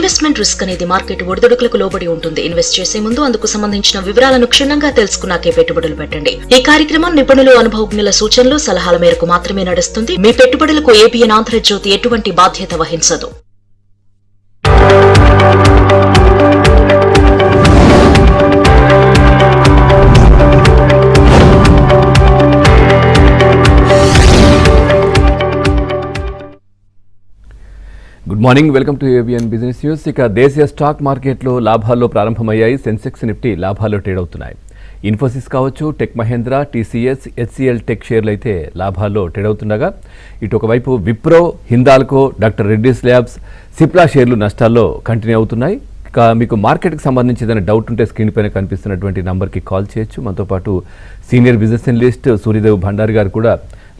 Investment risk అనేది market ఒడిదుడుకులకు లోబడి ఉంటుంది. ఇన్వెస్ట్ చేసే ముందు అందుకు సంబంధించిన వివరాలను క్షుణ్ణంగా తెలుసుకున్నాకే పెట్టుబడులు పెట్టండి. ఈ కార్యక్రమం నిపుణులు, అనుభవజ్ఞుల సూచనలు, సలహాల మేరకు మాత్రమే నడుస్తుంది. మీ పెట్టుబడులకు ఏబిఎన్ ఆంధ్రజ్యోతి ఎటువంటి బాధ్యత వహించదు. Good morning, welcome to ABN business news. ఇక దేశీయ స్టాక్ మార్కెట్లో లాభాల్లో ప్రారంభమయ్యాయి. సెన్సెక్స్, నిఫ్టీ లాభాల్లో ట్రేడ్ అవుతున్నాయి. ఇన్ఫోసిస్ కావచ్చు, Tech Mahindra, TCS, HCL tech షేర్లు అయితే లాభాల్లో ట్రేడ్ అవుతుండగా, ఇటు ఒకవైపు విప్రో, హిందాల్కో, డాక్టర్ రెడ్డీస్ ల్యాబ్స్, సిప్లా షేర్లు నష్టాల్లో కంటిన్యూ అవుతున్నాయి. ఇక మీకు మార్కెట్కి సంబంధించి ఏదైనా డౌట్ ఉంటే స్క్రీన్ పైన కనిపిస్తున్నటువంటి నంబర్కి కాల్ చేయొచ్చు. మనతో పాటు senior business analyst Suryadev Bhandari గారు కూడా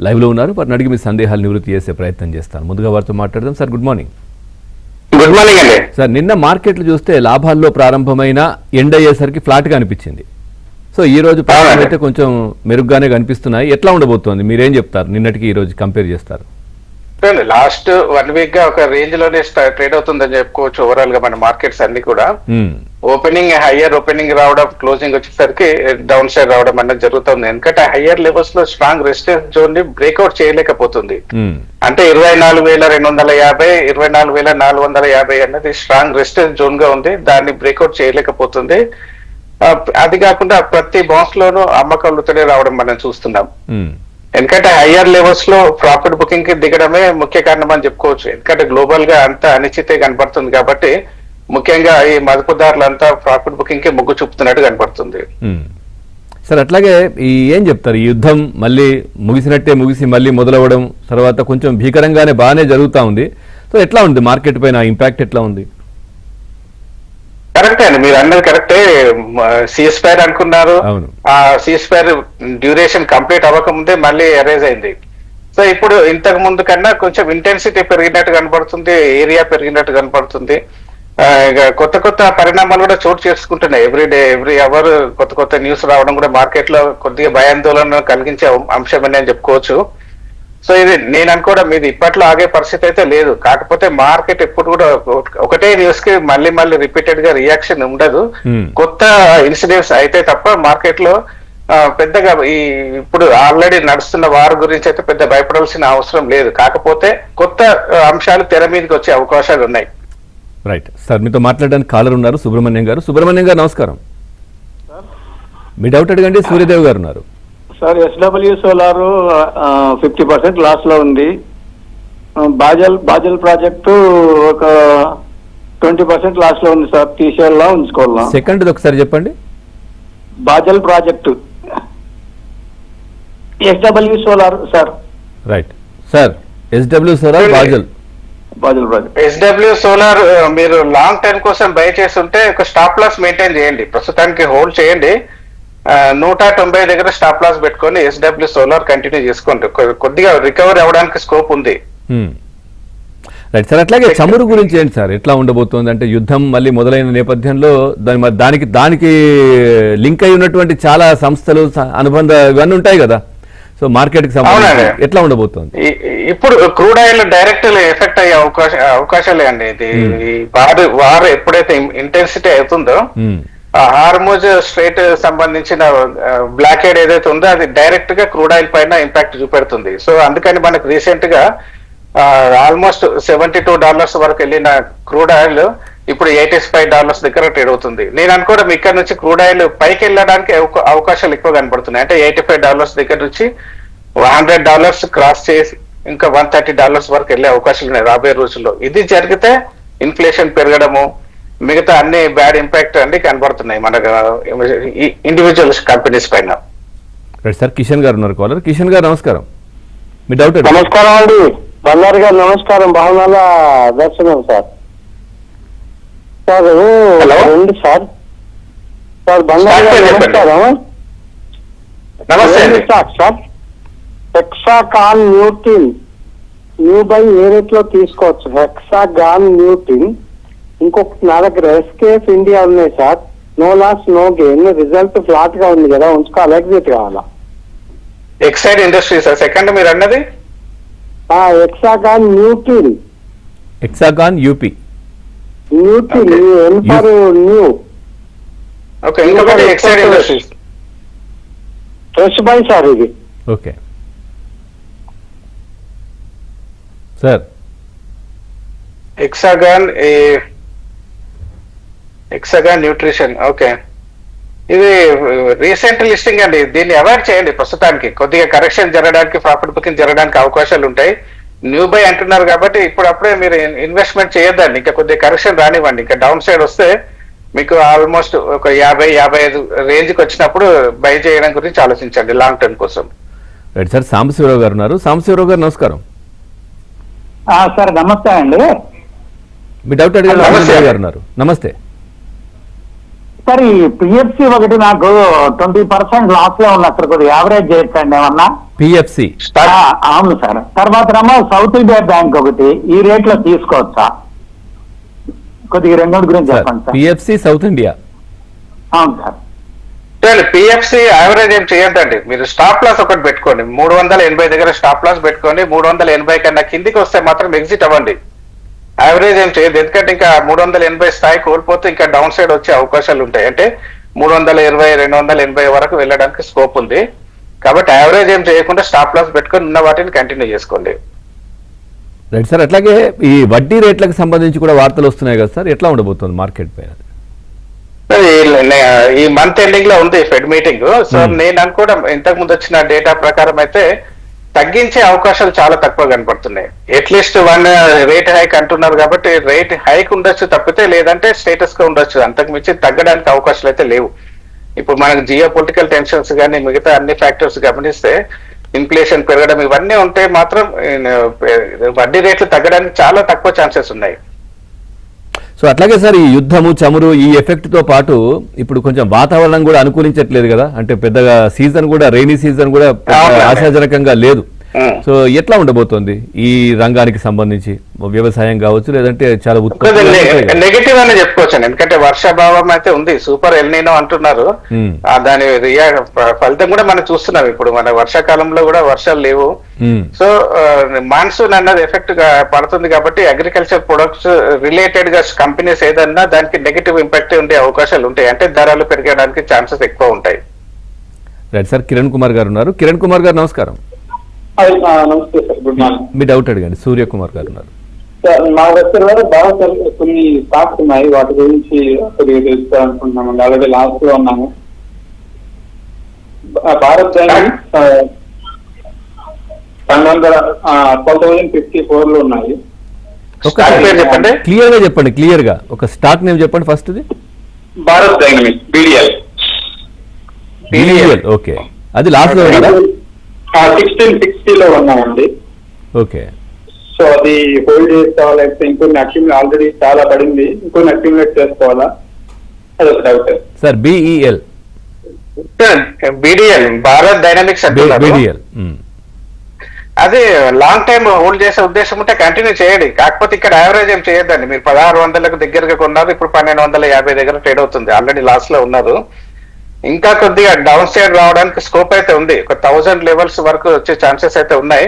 లైవ్లో ఉన్నారు. వారిని అడిగి మీ సందేహాలు నివృత్తి చేసే ప్రయత్నం చేస్తాను. ముందుగా వారితో మాట్లాడదాం. Sir, good morning. Good morning అండి. సార్, నిన్న మార్కెట్లు చూస్తే లాభాల్లో ప్రారంభమైన ఎండ్ అయ్యేసరికి ఫ్లాట్గా అనిపించింది. సో ఈ రోజు ప్రారంభం అయితే కొంచెం మెరుగ్గానే కనిపిస్తున్నాయి. ఎట్లా ఉండబోతోంది, మీరేం చెప్తారు? నిన్నటికి ఈ రోజు కంపేర్ చేస్తారు? లాస్ట్ 1 వీక్ గా ఒక రేంజ్ లోనే ట్రేడ్ అవుతుందని చెప్పుకోవచ్చు. ఓవరాల్ గా మన మార్కెట్స్ అన్ని కూడా ఓపెనింగ్ హయ్యర్ ఓపెనింగ్ రావడం, క్లోజింగ్ వచ్చేసరికి డౌన్ సైడ్ రావడం అనేది జరుగుతుంది. ఎందుకంటే హయ్యర్ లెవెల్స్ లో స్ట్రాంగ్ రెసిస్టెన్స్ జోన్ ని బ్రేక్అవుట్ చేయలేకపోతుంది. అంటే 24,250, 24,450 అన్నది స్ట్రాంగ్ రెసిస్టెన్స్ జోన్ గా ఉంది. దాన్ని బ్రేక్అవుట్ చేయలేకపోతుంది. అది కాకుండా ప్రతి బౌన్స్ లోనూ అమ్మకాలతోనే రావడం మనం చూస్తున్నాం. ఎందుకంటే హయ్యర్ లెవెల్స్ లో ప్రాఫిట్ బుకింగ్ కి దిగడమే ముఖ్య కారణం అని చెప్పుకోవచ్చు. ఎందుకంటే గ్లోబల్ గా అంతా అనిశ్చితే కనపడుతుంది కాబట్టి ముఖ్యంగా ఈ మదుపుదారులంతా ప్రాఫిట్ బుకింగ్ కి మొగ్గు చూపుతున్నట్టు కనపడుతుంది. సార్, అట్లాగే ఏం చెప్తారు? ఈ యుద్ధం మళ్ళీ ముగిసినట్టే ముగిసి మళ్ళీ మొదలవ్వడం తర్వాత కొంచెం భీకరంగానే బాగానే జరుగుతూ ఉంది. సో ఎట్లా ఉంది మార్కెట్ పైన ఇంపాక్ట్ ఎట్లా ఉంది? కరెక్టే అండి, మీరు అన్నది కరెక్టే. సీజ్ ఫైర్ అనుకున్నారు, ఆ సీజ్ ఫైర్ డ్యూరేషన్ కంప్లీట్ అవ్వకముందే మళ్ళీ అరైజ్ అయింది. సో ఇప్పుడు ఇంతకు ముందు కన్నా కొంచెం ఇంటెన్సిటీ పెరిగినట్టు కనపడుతుంది, ఏరియా పెరిగినట్టు కనపడుతుంది. కొత్త కొత్త పరిణామాలు కూడా చోటు చేసుకుంటున్నాయి. ఎవ్రీ అవర్ కొత్త కొత్త న్యూస్ రావడం కూడా మార్కెట్ లో కొద్దిగా భయాందోళన కలిగించే అంశం అని చెప్పుకోవచ్చు. సో ఇది నేను అనుకోవడం ఇది ఇప్పట్లో ఆగే పరిస్థితి అయితే లేదు. కాకపోతే మార్కెట్ ఎప్పుడు కూడా ఒకటే న్యూస్ కి మళ్ళీ మళ్ళీ రిపీటెడ్ గా రియాక్షన్ ఉండదు. కొత్త ఇన్సిడెంట్స్ అయితే తప్ప మార్కెట్ లో పెద్దగా ఇప్పుడు ఆల్రెడీ నడుస్తున్న వారి గురించి అయితే పెద్ద భయపడాల్సిన అవసరం లేదు. కాకపోతే కొత్త అంశాలు తెర మీదకి వచ్చే అవకాశాలు ఉన్నాయి. రైట్ సార్, మీతో మాట్లాడడానికి కాలర్ ఉన్నారు, సుబ్రహ్మణ్యం గారు. సుబ్రహ్మణ్యం గారు, నమస్కారం. మీ డౌట్ అడగండి. సూర్యదేవ్ గారు ఉన్నారు. సార్, ఎస్డబ్ల్యూ సోలార్ 50% లాస్ లో ఉంది. బాజల్ ప్రాజెక్టు ఒక 20% లాస్ లో ఉంది సార్. తీసేలా ఉంచుకోవాలా? సెకండ్ ఒకసారి చెప్పండి. Bajel project SW solar sir. Right sir, SW solar, Bajel project. SW solar మీరు లాంగ్ టర్మ్ కోసం బై చేస్తుంటే ఒక స్టాప్ లాస్ మెయింటైన్ చేయండి. ప్రస్తుతానికి హోల్డ్ చేయండి. 190 దగ్గర స్టాప్ లాస్ పెట్టుకొని ఎస్డబ్ల్యూ సోలార్ కంటిన్యూ చేసుకోండి. కొద్దిగా రికవరీ అవ్వడానికి స్కోప్ ఉంది. రైట్ సార్, అట్లాగే చమురు గురించి ఏంటి సార్, ఎట్లా ఉండబోతోంది? అంటే యుద్ధం మళ్ళీ మొదలైన నేపథ్యంలో దానికి లింక్ అయి ఉన్నటువంటి చాలా సంస్థలు, అనుబంధ ఇవన్నీ ఉంటాయి కదా. సో మార్కెట్ కి సంబంధించి ఎట్లా ఉండబోతోంది? ఇప్పుడు క్రూడ్ ఆయిల్ డైరెక్ట్ ఎఫెక్ట్ అయ్యే అవకాశాలే అండి. ఇది వార్ ఎప్పుడైతే ఇంటెన్సిటీ అవుతుందో హార్మోజ్ స్ట్రైట్ సంబంధించిన బ్లాకేడ్ ఏదైతే ఉందో అది డైరెక్ట్ గా క్రూడ్ ఆయిల్ పైన ఇంపాక్ట్ చూపెడుతుంది. సో అందుకని మనకు రీసెంట్ గా ఆల్మోస్ట్ $72 వరకు వెళ్ళిన క్రూడ్ ఆయిల్ ఇప్పుడు $85 దగ్గర ట్రేడ్ అవుతుంది. నేను అనుకోవడం ఇక్కడ నుంచి క్రూడ్ ఆయిల్ పైకి వెళ్ళడానికి అవకాశాలు ఎక్కువ కనబడుతున్నాయి. అంటే $85 దగ్గర నుంచి $100 క్రాస్ చేసి ఇంకా $130 వరకు వెళ్ళే అవకాశాలు ఉన్నాయి రాబోయే రోజుల్లో. ఇది జరిగితే ఇన్ఫ్లేషన్ పెరగడము, మిగతా అన్ని బ్యాడ్ ఇంపాక్ట్ అన్ని కనబడుతున్నాయి మన ఇండివిజువల్ కంపెనీస్ పైన. సార్, కిషన్ గారు ఉన్నారు కాలర్. కిషన్ గారు, నమస్కారం. మీ డౌట్? నమస్కారం అండి. బంగారు గారు నమస్కారం. బాగున్నాల దర్శనం సార్. సార్ రండి సార్. సార్ బంగారు గారు నమస్కారం. సార్, హెక్సాగాన్ న్యూటిన్ న్యూ బై ఏ రేట్ లో తీసుకోవచ్చు? హెక్సాగాన్ న్యూటిన్. ఇంకొకటి నా దగ్గర ఎస్కేఎఫ్ ఇండియా ఉన్నాయి సార్. No loss no gain, result flat గా ఉంది కదా, ఉంచుకోవాలి, ఎగ్జిట్ కావాలా? ఎక్సైడ్ ఇండస్ట్రీస్ సెకండ్ మీరు అన్నది? హెక్సాగాన్ న్యూటిన్. Hexagon UP. న్యూటిన్ ఎన్ ఫర్ న్యూ. ఓకే, ఇంకొకటి Exide Industries. Fresh buy sir ఇది. Okay sir. Hexagon nutrition. Okay, ఇది రీసెంట్ లిస్టింగ్ అండి. దీన్ని అవాయిడ్ చేయండి ప్రస్తుతానికి. కొద్దిగా కరెక్షన్ జరగడానికి, ప్రాఫిట్ బుకింగ్ జరగడానికి అవకాశాలు ఉంటాయి. న్యూ బై అంటున్నారు కాబట్టి ఇప్పుడప్పుడే మీరు ఇన్వెస్ట్మెంట్ చేయొద్దండి. ఇంకా కొద్దిగా కరెక్షన్ రానివ్వండి. ఇంకా డౌన్ సైడ్ వస్తే మీకు ఆల్మోస్ట్ ఒక 50-55 రేంజ్కి వచ్చినప్పుడు బై చేయడం గురించి ఆలోచించండి లాంగ్ టర్మ్ కోసం. Right sir. సాంబశివరావు గారు ఉన్నారు. సాంబశివరావు గారు నమస్కారం. సార్ నమస్తే అండి. మీ డౌట్ అడిగారు. నమస్తే. గారు ఉన్నారు. నమస్తే సార్. ఈ పిఎఫ్సి ఒకటి నాకు 20% లాస్ లో ఉంది. అక్కడ కొద్దిగా యావరేజ్ చేయొచ్చండి ఏమన్నా? పిఎఫ్సి. అవును సార్. తర్వాత ఏమో సౌత్ ఇండియా బ్యాంక్ ఒకటి ఈ రేట్ లో తీసుకోవచ్చా? కొద్దిగా రెండోటి గురించి చెప్పండి సార్. PFC south India. అవును సార్. పిఎఫ్సి యావరేజ్ ఏం చేయొద్దండి. మీరు స్టాప్ లాస్ ఒకటి పెట్టుకోండి. 380 దగ్గర స్టాప్ లాస్ పెట్టుకోండి. 380 కన్నా కిందికి వస్తే మాత్రం ఎగ్జిట్ అవ్వండి. యావరేజ్ ఏం చేయదు. ఎందుకంటే ఇంకా 380 స్థాయి కోల్పోతే ఇంకా డౌన్ సైడ్ వచ్చే అవకాశాలు ఉంటాయి. అంటే 320-280 వరకు వెళ్ళడానికి స్కోప్ ఉంది. కాబట్టి యావరేజ్ ఏం చేయకుండా స్టాప్ లాస్ పెట్టుకొని ఉన్న వాటిని కంటిన్యూ చేసుకోండి. Right sir. అట్లాగే ఈ వడ్డీ రేట్లకు సంబంధించి కూడా వార్తలు వస్తున్నాయి కదా సార్, ఎట్లా ఉండబోతుంది మార్కెట్ పైన? ఈ మంత్ ఎండింగ్ లో ఉంది ఫెడ్ మీటింగ్. సో నేను అనుకోవడం ఇంతకు ముందు వచ్చిన డేటా ప్రకారం అయితే తగ్గించే అవకాశాలు చాలా తక్కువ కనపడుతున్నాయి. అట్లీస్ట్ 1 రేట్ హైక్ అంటున్నారు కాబట్టి రేట్ హైక్ ఉండొచ్చు తప్పితే, లేదంటే స్టేటస్ గా ఉండొచ్చు. అంతకు మించి తగ్గడానికి అవకాశాలు అయితే లేవు. ఇప్పుడు మనకు జియో పొలిటికల్ టెన్షన్స్ కానీ మిగతా అన్ని ఫ్యాక్టర్స్ గమనిస్తే ఇన్ఫ్లేషన్ పెరగడం ఇవన్నీ ఉంటే మాత్రం వడ్డీ రేట్లు తగ్గడానికి చాలా తక్కువ ఛాన్సెస్ ఉన్నాయి. సో అట్లాగే సార్, ఈ యుద్ధము, చమురు, ఈ ఎఫెక్ట్ తో పాటు ఇప్పుడు కొంచెం వాతావరణం కూడా అనుకూలించట్లేదు కదా. అంటే పెద్దగా సీజన్ కూడా, రెయినీ సీజన్ కూడా ఆశాజనకంగా లేదు. సో ఎట్లా ఉండబోతోంది ఈ రంగానికి సంబంధించి? వ్యవసాయం కావచ్చు, లేదంటే చాలా నెగటివ్ అని చెప్పుకోవచ్చు. ఎందుకంటే వర్షాభావం అయితే ఉంది. సూపర్ ఎల్నినో అంటున్నారు. దాని ఫలితం కూడా మనం చూస్తున్నాం. ఇప్పుడు మన వర్షాకాలంలో కూడా వర్షాలు లేవు. సో మాన్సూన్ అన్నది ఎఫెక్ట్ పడుతుంది కాబట్టి అగ్రికల్చర్ ప్రొడక్ట్స్ రిలేటెడ్ గా కంపెనీస్ ఏదన్నా దానికి నెగటివ్ ఇంపాక్ట్ ఉండే అవకాశాలు ఉంటాయి. అంటే ధరలు పెరగడానికి ఛాన్సెస్ ఎక్కువ ఉంటాయి. Right sir. కిరణ్ కుమార్ గారు ఉన్నారు. కిరణ్ కుమార్ గారు నమస్కారం. నమస్తే సార్, గుడ్ మార్నింగ్. మీ డౌట్ అడగండి. సూర్యకుమార్ గారు ఉన్నారు. మా దగ్గర బాగా కొన్ని స్టాక్స్ ఉన్నాయి, వాటి గురించి కొద్దిగా తెలుసుకోవాలనుకుంటున్నాము. ఆల్రెడీ లాస్ట్ లో ఉన్నాము. భారత్ డైనమిక్ 12,054 లో ఉన్నాయి. చెప్పండి, క్లియర్ గా చెప్పండి. క్లియర్ గా ఒక స్టాక్ నేమ్ చెప్పండి first. Bharat dynamic BDL. Okay, అది లాస్ట్ లో ఉన్నారా? 1660 లో ఉన్నామండి. ఓకే. సో అది హోల్డ్ చేసుకోవాలా, లేకపోతే ఇంకొన్ని అక్యుములేట్, ఆల్రెడీ చాలా పడింది, ఇంకొన్ని అక్యుములేట్ చేసుకోవాలా? అదొక doubt sir. BEL, Bharat dynamics BDL. అదే లాంగ్ టైమ్ హోల్డ్ చేసే ఉద్దేశం ఉంటే కంటిన్యూ చేయండి. కాకపోతే ఇక్కడ యావరేజ్ ఏం చేయొద్దండి. మీరు 1600లకు దగ్గరగా కొన్నారు, ఇప్పుడు 1250 దగ్గర ట్రేడ్ అవుతుంది. ఆల్రెడీ లాస్ లో ఉన్నారు. ఇంకా కొద్దిగా డౌన్ సైడ్ రావడానికి స్కోప్ అయితే ఉంది. ఒక 1000 లెవెల్స్ వరకు వచ్చే ఛాన్సెస్ అయితే ఉన్నాయి.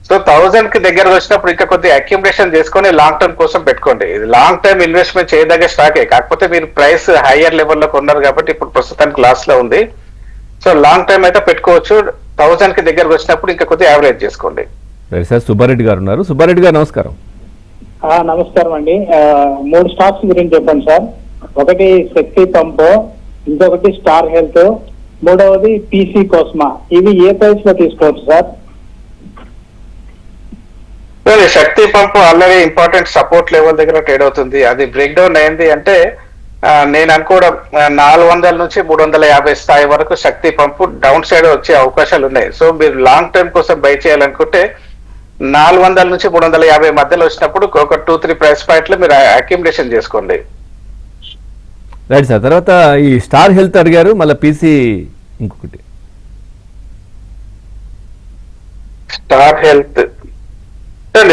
సో 1000 కి దగ్గర వచ్చినప్పుడు ఇంకా కొద్దిగా అక్యుములేషన్ చేసుకొని లాంగ్ టర్మ్ కోసం పెట్టుకోండి. ఇది లాంగ్ టర్మ్ ఇన్వెస్ట్మెంట్ చేయదగ్గ స్టాకే. కాకపోతే మీరు ప్రైస్ హయ్యర్ లెవెల్లో కొన్నారు కాబట్టి ఇప్పుడు ప్రస్తుతానికి లాస్ లో ఉంది. సో లాంగ్ టర్మ్ అయితే పెట్టుకోవచ్చు. 1000 కి దగ్గరకు వచ్చినప్పుడు ఇంకా కొద్దిగా యావరేజ్ చేసుకోండి. సార్. సుబ్బారెడ్డి గారు ఉన్నారు. సుబ్బారెడ్డి గారు నమస్కారం. నమస్కారం అండి. 3 స్టాక్స్ గురించి చెప్పండి సార్. ఒకటి శక్తి పంప్, ఇంకొకటి స్టార్ హెల్త్, మూడవది PC కోస్మా. ఇవి ఏ ప్రైస్ లో తీసుకోవచ్చు sir? Shakti pump already important support level దగ్గర ట్రేడ్ అవుతుంది. అది బ్రేక్ డౌన్ అయింది అంటే నేను అనుకోవడం 400 నుంచి 350 స్థాయి వరకు శక్తి పంపు డౌన్ సైడ్ వచ్చే అవకాశాలు ఉన్నాయి. సో మీరు లాంగ్ టర్మ్ కోసం బై చేయాలనుకుంటే 400 నుంచి 350 మధ్యలో వచ్చినప్పుడు ఒక 2-3 ప్రైస్ పాయింట్లు మీరు అక్యుములేషన్ చేసుకోండి. Right sir. తర్వాత ఈ స్టార్ హెల్త్ అడిగారు, మళ్ళీ PC ఇంకొకటి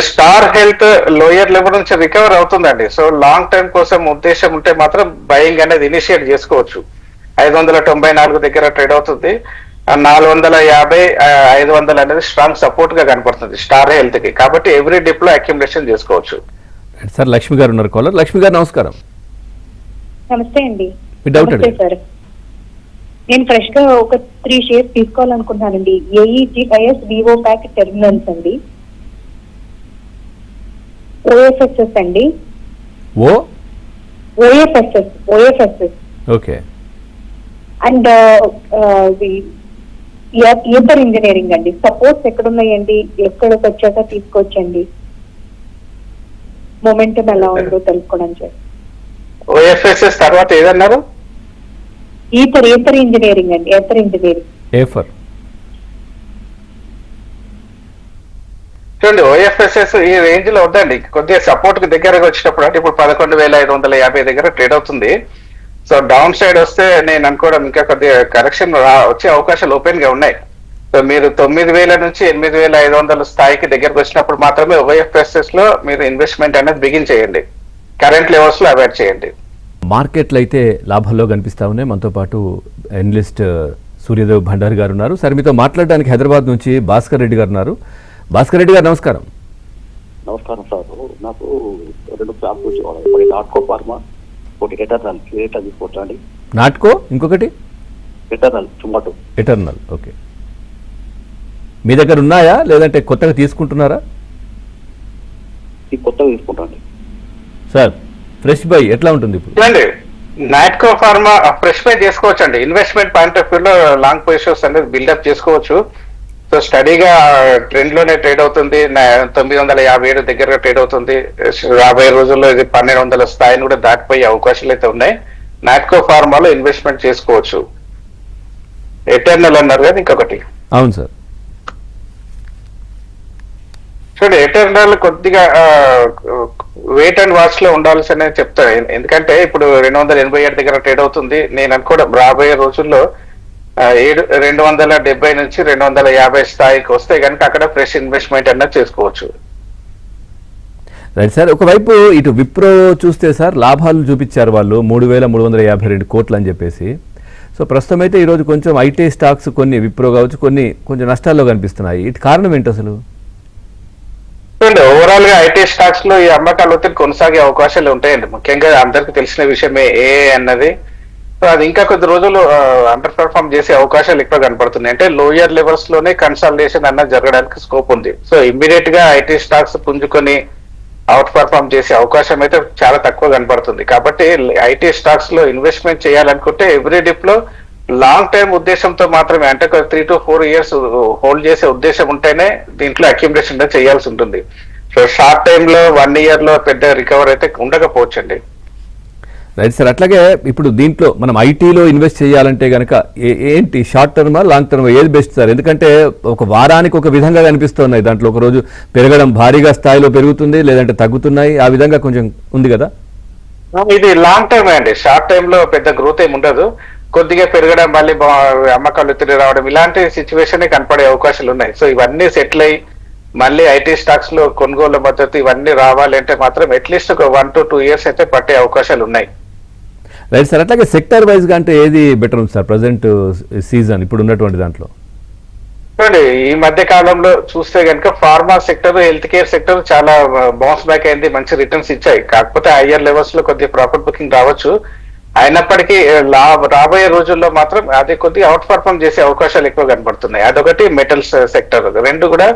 స్టార్ హెల్త్ లోయర్ లెవెల్ నుంచి రికవర్ అవుతుందండి. సో లాంగ్ టర్మ్ కోసం ఉద్దేశం ఉంటే మాత్రం బయింగ్ అనేది ఇనిషియేట్ చేసుకోవచ్చు. 594 దగ్గర ట్రేడ్ అవుతుంది. 450, 500 అనేది స్ట్రాంగ్ సపోర్ట్ గా కనపడుతుంది స్టార్ హెల్త్ కి. కాబట్టి ఎవ్రీ డిప్ లో అక్యుములేషన్ చేసుకోవచ్చు. సార్ లక్ష్మి గారు ఉన్నారు కాలర్. లక్ష్మి గారు నమస్కారం. నమస్తే అండి. మీ డౌట్ నమస్తే అడగండి. సార్, నేను ఫ్రెష్ గా ఒక 3 షేర్స్ తీసుకోవాలనుకుంటున్నానండి. ఏఈజిఐఎస్ వివో ప్యాక్ టెర్మినల్స్ అండి, ఓఎఫ్ఎస్ఎస్ అండి, OFSS okay, and ether engineering అండి. సపోర్ట్స్ ఎక్కడున్నాయండి, ఎక్కడికి వచ్చాక తీసుకోవచ్చండి, మొమెంటం ఎలా ఉందో తెలుసుకోవడానికి. ఓఎఫ్ఎస్ఎస్ తర్వాత ఏదన్నారు? ఈథర్ ఇంజనీరింగ్ అండి, ఈథర్ ఇంజనీరింగ్. ఏఫర్ చూడండి, ఓఎఫ్ఎస్ఎస్ ఈ రేంజ్ లో ఉందండి. కొద్దిగా సపోర్ట్ కి దగ్గరగా వచ్చినప్పుడు అంటే ఇప్పుడు 11,550 దగ్గర ట్రేడ్ అవుతుంది. సో డౌన్ సైడ్ వస్తే నేను అనుకోవడం ఇంకా కొద్దిగా కరెక్షన్ వచ్చే అవకాశాలు ఓపెన్ గా ఉన్నాయి. సో మీరు 9,000 నుంచి 8,500 స్థాయికి దగ్గరకు వచ్చినప్పుడు మాత్రమే ఓఎఫ్ఎస్ఎస్ లో మీరు ఇన్వెస్ట్మెంట్ అనేది బిగిన్ చేయండి. కరెంట్ లెవెల్స్ లో అవాయిడ్ చేయండి. మార్కెట్లు అయితే లాభాల్లో కనిపిస్తా ఉన్నాయి. మనతో పాటు అనలిస్ట్ సూర్యదేవ్ భండారి గారు ఉన్నారు. సరే, మీతో మాట్లాడడానికి హైదరాబాద్ నుంచి భాస్కర్ రెడ్డి గారు ఉన్నారు. భాస్కర్ రెడ్డి గారు నమస్కారం. నమస్కారం సార్. నాకు 2 ప్లాన్స్ వచ్చేవాళ్ళు, ఒకటి నాట్కో ఫార్మా, ఒకటి ఎటర్నల్. ఏటా తీసుకోవచ్చండి? నాట్కో, ఇంకొకటి ఎటర్నల్ టొమాటో. Eternal, okay. మీ దగ్గర ఉన్నాయా లేదంటే కొత్తగా తీసుకుంటున్నారా? ఈ కొత్తగా తీసుకుంటాండి సార్. ఫ్రెష్ బై ఎట్లా ఉంటుంది ఇప్పుడు? చూడండి, నాట్కో ఫార్మా ఫ్రెష్ పై చేసుకోవచ్చు అండి. ఇన్వెస్ట్మెంట్ పాయింట్ ఆఫ్ వ్యూ లో లాంగ్ పొజిషన్స్ అనేది బిల్డప్ చేసుకోవచ్చు. సో స్టడీగా ట్రెండ్ లోనే ట్రేడ్ అవుతుంది. 957 దగ్గరగా ట్రేడ్ అవుతుంది. రాబోయే రోజుల్లో ఇది 1200 స్థాయిని కూడా దాటిపోయే అవకాశాలు అయితే ఉన్నాయి. నాట్కో ఫార్మాలో ఇన్వెస్ట్మెంట్ చేసుకోవచ్చు. ఎటర్నల్ అన్నారు కదా ఇంకొకటి. అవును సార్. చూడండి, ఎటర్నల్ కొద్దిగా వెయిట్ అండ్ వాచ్ లో ఉండాల్సిన చెప్తాను. ఎందుకంటే ఇప్పుడు 287 దగ్గర ట్రేడ్ అవుతుంది. నేను అనుకోవడం రాబోయే రోజుల్లో 270 నుంచి 250 స్థాయికి వస్తే కనుక అక్కడ ఫ్రెష్ ఇన్వెస్ట్మెంట్ అన్నది చేసుకోవచ్చు. Right sir. ఒకవైపు ఇటు విప్రో చూస్తే సార్ లాభాలు చూపించారు వాళ్ళు 3,352 కోట్లు అని చెప్పేసి. సో ప్రస్తుతం అయితే ఈరోజు కొంచెం ఐటీ స్టాక్స్ కొన్ని విప్రో కావచ్చు కొంచెం నష్టాల్లో కనిపిస్తున్నాయి. ఇటు కారణం ఏంటి అసలు? ఓవరాల్ గా ఐటీ స్టాక్స్ లో ఈ అమ్మకాలు అయితే కొనసాగే అవకాశాలు ఉంటాయండి. ముఖ్యంగా అందరికి తెలిసిన విషయమే ఏ అన్నది. సో అది ఇంకా కొద్ది రోజులు అండర్ పర్ఫార్మ్ చేసే అవకాశాలు ఎక్కువ కనపడుతున్నాయి. అంటే లోయర్ లెవెల్స్ లోనే కన్సాలిడేషన్ అన్నది జరగడానికి స్కోప్ ఉంది. సో ఇమ్మీడియట్ గా ఐటీ స్టాక్స్ పుంజుకొని అవుట్ పర్ఫార్మ్ చేసే అవకాశం అయితే చాలా తక్కువ కనపడుతుంది. కాబట్టి ఐటీ స్టాక్స్ లో ఇన్వెస్ట్మెంట్ చేయాలనుకుంటే ఎవ్రీ డిప్ లో లాంగ్ టైం ఉద్దేశంతో మాత్రమే, అంటే 3 to 4 years హోల్డ్ చేసే ఉద్దేశం ఉంటేనే దీంట్లో అక్యుమిలేషన్ చేయాల్సి ఉంటుంది. సో షార్ట్ టైమ్ లో 1 year లో పెద్ద రికవర్ అయితే ఉండకపోవచ్చండి. Right sir. అట్లాగే ఇప్పుడు దీంట్లో మనం ఐటీలో ఇన్వెస్ట్ చేయాలంటే కనుక ఏంటి, షార్ట్ టర్మా లాంగ్ టర్మా ఏది బెస్ట్ సార్? ఎందుకంటే ఒక వారానికి ఒక విధంగా కనిపిస్తున్నాయి. దాంట్లో ఒక రోజు పెరగడం భారీగా స్థాయిలో పెరుగుతుంది, లేదంటే తగ్గుతున్నాయి, ఆ విధంగా కొంచెం ఉంది కదా. ఇది లాంగ్ టైమ్ అండి. షార్ట్ టైమ్ లో పెద్ద గ్రోత్ ఏమి ఉండదు. కొద్దిగా పెరగడం, మళ్ళీ అమ్మకాలు తిరిగి రావడం, ఇలాంటి సిచ్యువేషన్ కనపడే అవకాశాలు ఉన్నాయి. సో ఇవన్నీ సెటిల్ అయ్యి మళ్ళీ ఐటీ స్టాక్స్ లో కొనుగోలు మద్దతు ఇవన్నీ రావాలి అంటే మాత్రం అట్లీస్ట్ ఒక 1 to 2 years అయితే పట్టే అవకాశాలు ఉన్నాయి. Right sir. అట్లాగే సెక్టర్ వైజ్ గా అంటే ఏది బెటర్ ఉంది సార్ ప్రజెంట్ సీజన్ ఇప్పుడు ఉన్నటువంటి దాంట్లో? చూడండి, ఈ మధ్య కాలంలో చూస్తే కనుక pharma sector, health care sector చాలా బౌన్స్ బ్యాక్ అయింది, మంచి రిటర్న్స్ ఇచ్చాయి. కాకపోతే హయ్యర్ లెవెల్స్ లో కొద్దిగా ప్రాఫిట్ బుకింగ్ రావచ్చు. అయినప్పటికీ రాబోయే రోజుల్లో మాత్రం అది కొద్దిగా అవుట్ పర్ఫార్మ్ చేసే అవకాశాలు ఎక్కువ కనపడుతున్నాయి. అదొకటి మెటల్స్ సెక్టర్, రెండు కూడా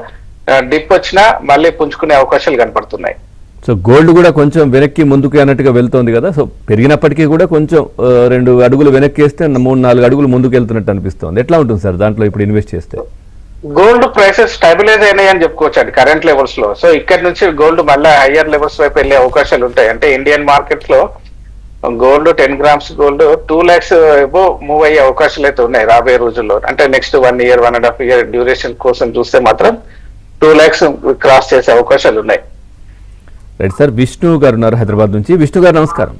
డిప్ వచ్చినా మళ్ళీ పుంజుకునే అవకాశాలు కనపడుతున్నాయి. సో గోల్డ్ కూడా కొంచెం వెనక్కి ముందుకు అన్నట్టుగా వెళ్తోంది కదా. సో పెరిగినప్పటికీ కూడా కొంచెం 2 అడుగులు వెనక్కి వేస్తే 3-4 అడుగులు ముందుకు వెళ్తున్నట్టు అనిపిస్తుంది. ఎట్లా ఉంటుంది సార్ దాంట్లో ఇప్పుడు ఇన్వెస్ట్ చేస్తే? గోల్డ్ ప్రైసెస్ స్టెబిలైజ్ అయినాయి అని చెప్పుకోవచ్చు అండి కరెంట్ లెవెల్స్ లో. సో ఇక్కడ నుంచి గోల్డ్ మళ్ళీ హయ్యర్ లెవెల్స్ వైపు వెళ్ళే అవకాశాలు ఉంటాయి. అంటే ఇండియన్ మార్కెట్ లో gold 10 grams gold 2 lakhs move అయ్యే అవకాశాలు అయితే ఉన్నాయి రాబోయే రోజుల్లో. అంటే నెక్స్ట్ 1 year 1.5 year డ్యూరేషన్ కోసం చూస్తే మాత్రం 2 lakhs క్రాస్ చేసే అవకాశాలు ఉన్నాయి. Right sir. విష్ణు గారు ఉన్నారు హైదరాబాద్ నుంచి. విష్ణు గారు నమస్కారం.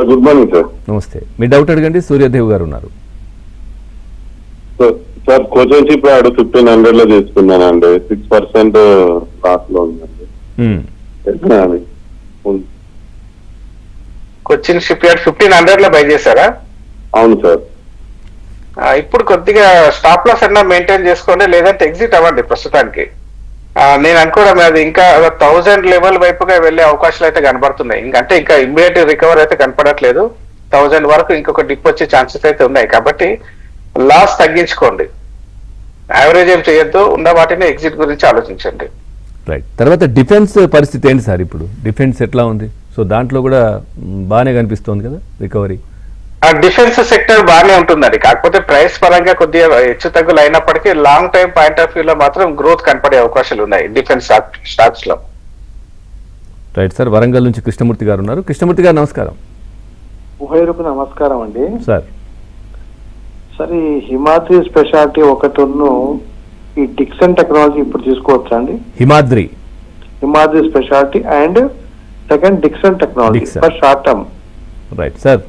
Good morning sir. నమస్తే. మీ డౌట్ అడగండి. సూర్యదేవ్ గారు ఉన్నారు. సార్ కోచింగ్ ఇప్పుడు 1500 లో తీసుకున్నానండి, 6% లాస్ లో ఉందండి. కొచ్చిన్ షిప్ యార్డ్ 1500 లో బై చేశారా? అవును సార్. ఇప్పుడు కొద్దిగా స్టాప్ లాస్ అన్నా మెయింటైన్ చేసుకోండి, లేదంటే ఎగ్జిట్ అవ్వండి ప్రస్తుతానికి. నేను అనుకోవడం అది ఇంకా 1000 లెవెల్ వైపుగా వెళ్ళే అవకాశాలు అయితే కనబడుతున్నాయి. ఇంకంటే ఇంకా ఇమ్మీడియట్ రికవర్ అయితే కనపడట్లేదు. 1000 వరకు ఇంకొక డిప్ వచ్చే ఛాన్సెస్ అయితే ఉన్నాయి. కాబట్టి లాస్ తగ్గించుకోండి, యావరేజ్ ఏం చేయొద్దు, ఉన్న వాటిని ఎగ్జిట్ గురించి ఆలోచించండి. రైట్. తర్వాత డిఫెన్స్ పరిస్థితి ఏంటి సార్? ఇప్పుడు డిఫెన్స్ ఎట్లా ఉంది? సో దాంట్లో కూడా బాగానే కనిపిస్తోంది కదా రికవరీ. ఆ డిఫెన్స్ సెక్టర్ బాగానే ఉంటుందండి, కాకపోతే ప్రైస్ పరంగా కొద్దిగా హెచ్చు తగ్గులు అయినప్పటికీ లాంగ్ టైం పాయింట్ ఆఫ్ వ్యూలో మాత్రం గ్రోత్ కనపడే అవకాశాలు ఉన్నాయి డిఫెన్స్ స్టాక్స్ లో. Right sir. వరంగల్ నుంచి కృష్ణమూర్తి గారు ఉన్నారు. కృష్ణమూర్తి గారు నమస్కారం. ఉభయరుకు నమస్కారం అండి. సార్ ఈ హిమాద్రి స్పెషాలిటీ ఒకటిను ఈ డిక్సన్ టెక్నాలజీ ఇప్పుడు తీసుకోవచ్చా అండి? Himadri speciality and second Dixon technology for short term. Right sir.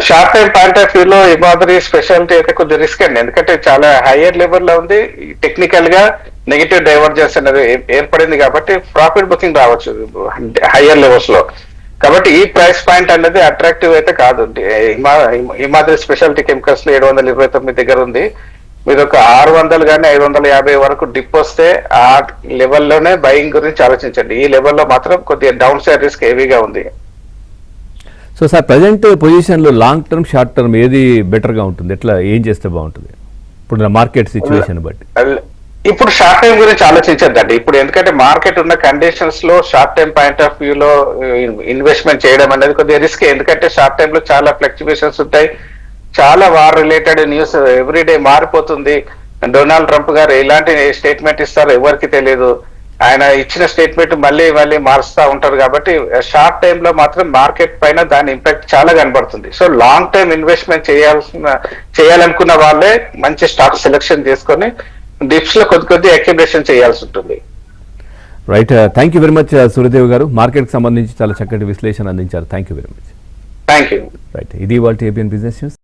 Short time point of వ్యూలో హిమాద్రి స్పెషాలిటీ అయితే కొద్దిగా రిస్క్ అండి, ఎందుకంటే చాలా హైయర్ లెవెల్ లో ఉంది. టెక్నికల్ గా నెగిటివ్ డైవర్జెన్స్ అనేది ఏర్పడింది కాబట్టి ప్రాఫిట్ బుకింగ్ రావచ్చు హైయర్ లెవెల్స్ లో. కాబట్టి ఈ ప్రైస్ పాయింట్ అనేది అట్రాక్టివ్ అయితే కాదు. హిమాద్రి స్పెషాలిటీ కెమికల్స్ లో 729 దగ్గర ఉంది. మీరు ఒక 600 కానీ 550 వరకు డిప్ వస్తే ఆ లెవెల్లోనే బయింగ్ గురించి ఆలోచించండి. ఈ లెవెల్లో మాత్రం కొద్దిగా డౌన్ సైడ్ రిస్క్ హెవీగా ఉంది. సో సార్ ప్రజెంట్ పొజిషన్లో లాంగ్ టర్మ్ షార్ట్ టర్మ్ ఏది బెటర్గా ఉంటుంది? ఎట్లా ఏం చేస్తే బాగుంటుంది ఇప్పుడు మార్కెట్ సిచ్యువేషన్ బట్టి? ఇప్పుడు షార్ట్ టైం గురించి ఆలోచించద్దండి ఇప్పుడు, ఎందుకంటే మార్కెట్ ఉన్న కండిషన్స్ లో షార్ట్ టైం పాయింట్ ఆఫ్ వ్యూలో ఇన్వెస్ట్మెంట్ చేయడం అనేది కొద్దిగా రిస్క్. ఎందుకంటే షార్ట్ టైం లో చాలా ఫ్లక్చువేషన్స్ ఉంటాయి, చాలా వార్ రిలేటెడ్ న్యూస్ ఎవ్రీడే మారిపోతుంది. డొనాల్డ్ ట్రంప్ గారు ఎలాంటి స్టేట్మెంట్ ఇస్తారో ఎవరికి తెలియదు. ఆయన ఇచ్చిన స్టేట్మెంట్ మళ్ళీ మారుస్తూ ఉంటారు. కాబట్టి షార్ట్ టైం లో మాత్రం మార్కెట్ పైన దాని ఇంపాక్ట్ చాలా కనబడుతుంది. సో లాంగ్ టైం ఇన్వెస్ట్మెంట్ చేయాలనుకున్న వాళ్ళే మంచి స్టాక్ సెలెక్షన్ చేసుకొని డిప్స్ లో కొద్ది అక్యుములేషన్ చేయాల్సి ఉంటుంది. Right. Thank you very much Suryadev గారు. మార్కెట్ కి సంబంధించి చాలా చక్కటి విశ్లేషణ అందించారు. Thank you very much. Thank you. Right. ఇది వాళ్ళ ఏబిఎన్ బిజినెస్ న్యూస్.